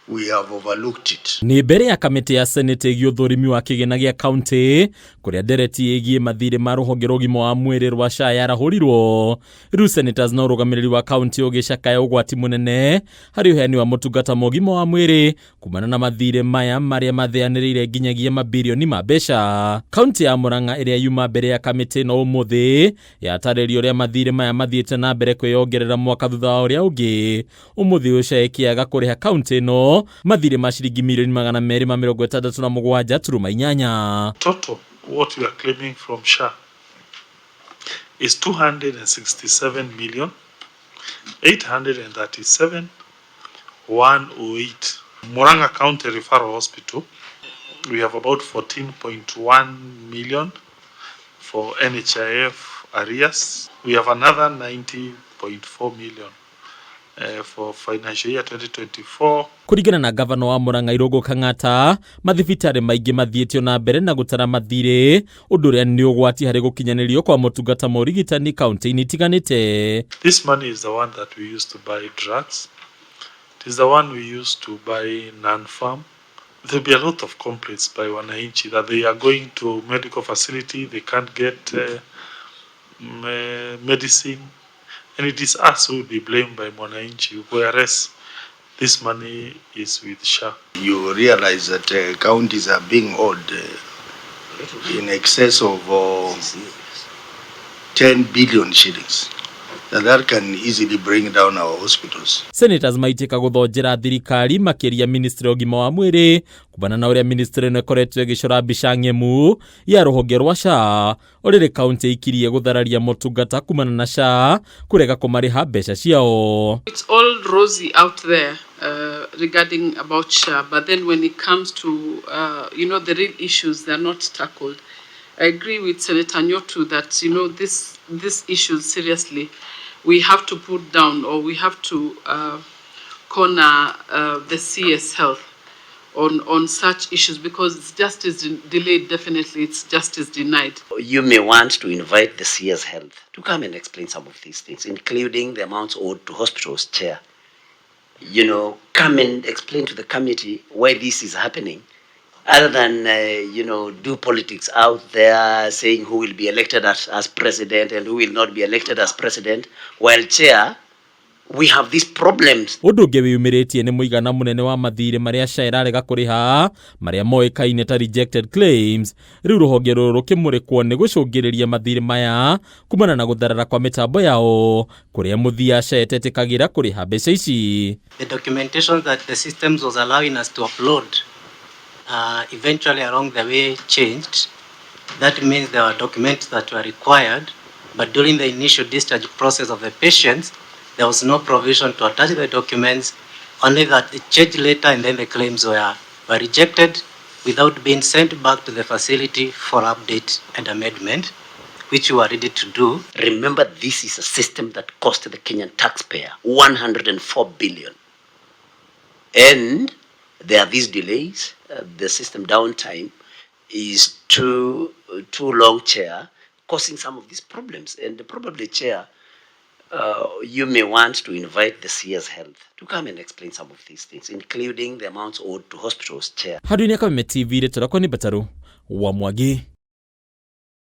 we have overlooked it. Ni mbere ya kamiti ya Seneta ĩgiĩ ũthũrimi wa kĩgĩna gĩa kaunti kũrĩa ndereti ĩgiĩ mathirĩ ma rũhonge rwa ũgima wa mwĩrĩ rwa SHA yarahũrirwo. Rĩu senators na ũrũgamĩrĩri wa kaunti ũgĩcakaya ũgwati mũnene harĩ ũheani wa motungata ma ũgima wa mwĩrĩ kumana na mathirĩ maya marĩa matheanĩrĩire nginyagia mambirioni ma mbeca. Kaunti ya MURANG'A ĩrĩa yuma mbere ya kamiti no ũmũthĩ yatarĩrio ũrĩa mathirĩ maya mathiĩte na mbere kwĩyongerera mwaka thutha wa ũrĩa ũngĩ. Ũmũthĩ SHA ĩkĩaga kũrĩha kaunti ĩno mathirĩ ma ciringi mirioni 267.8. Total what we are claiming from SHA is 267,837,108. MURANG'A County Referral Hospital, we have about 14.1 million for NHIF arrears. We have another 90.4 million for financial year 2024. Kũringana na gavana wa MURANG'A Irũngũ Kang'ata, mathibitarĩ maingĩ mathiĩtio na mbere na gũtara mathirĩ, ũndũ ũrĩa nĩ ũgwati harĩ gũkinyanĩrio kwa motungata ma ũrigitani kaunti-ini itiganite. This money is the one that we used to buy drugs. It is the one we used to buy non-farm. There will be a lot of complaints by wananchi that they are going to medical facility, they can't get medicine. And it is us who will be blamed by Mwananchi, whereas this money is with SHA. You realize that counties are being owed in excess of 10 billion shillings. That can easily bring down our hospitals. Senators maitika gũthonjera thirikari makĩria ministry ya ũgima wa mwĩrĩ kumana na ũrĩa ministry ĩno ĩkoretwo ĩgĩcora mbica ng'emu ya rũhonge rwa SHA ũrĩa kaunti ikirie gũthararia motungata kumana na SHA kũrega kũmarĩha mbeca ciao. It's all rosy out there regarding about SHA, but then when it comes to the real issues, they're not tackled. I agree with Senator Nyotu that this issue seriously we have to put down, or we have to corner the CS health on such issues, because it's justice delayed, definitely it's justice denied. You may want to invite the CS health to come and explain some of these things, including the amounts owed to hospitals chair. Come and explain to the committee why this is happening, other than do politics out there saying who will be elected as president and who will not be elected as president. While chair, we have these problems. Ũndũ ũngĩ wĩyumĩrĩtie nĩ mũigana mũnene wa mathirĩ marĩa SHA ĩrarega kũrĩha marĩa moĩkaine ta rejected claims. Rĩu rũhonge rũrũ rũkĩmũrĩkwo nĩ gũcũngĩrĩria mathirĩ maya kumana na gũtharara kwa mĩtambo yao kũrĩa mũthia SHA ĩtetĩkagĩra kũrĩha mbeca ici. The documentation that the systems was allowing us to upload eventually along the way changed. That means there were documents that were required, but during the initial discharge process of the patients, there was no provision to attach the documents, only that it changed later and then the claims were rejected without being sent back to the facility for update and amendment, which we were ready to do. Remember, this is a system that cost the Kenyan taxpayer 104 billion. And there are these delays. The system downtime is too long, chair, causing some of these problems. And probably, chair, you may want to invite the CS health to come and explain some of these things, including the amounts owed to hospitals, chair. Hadunia kama TV ile tutakuwa ni Bataru wa Mwagi.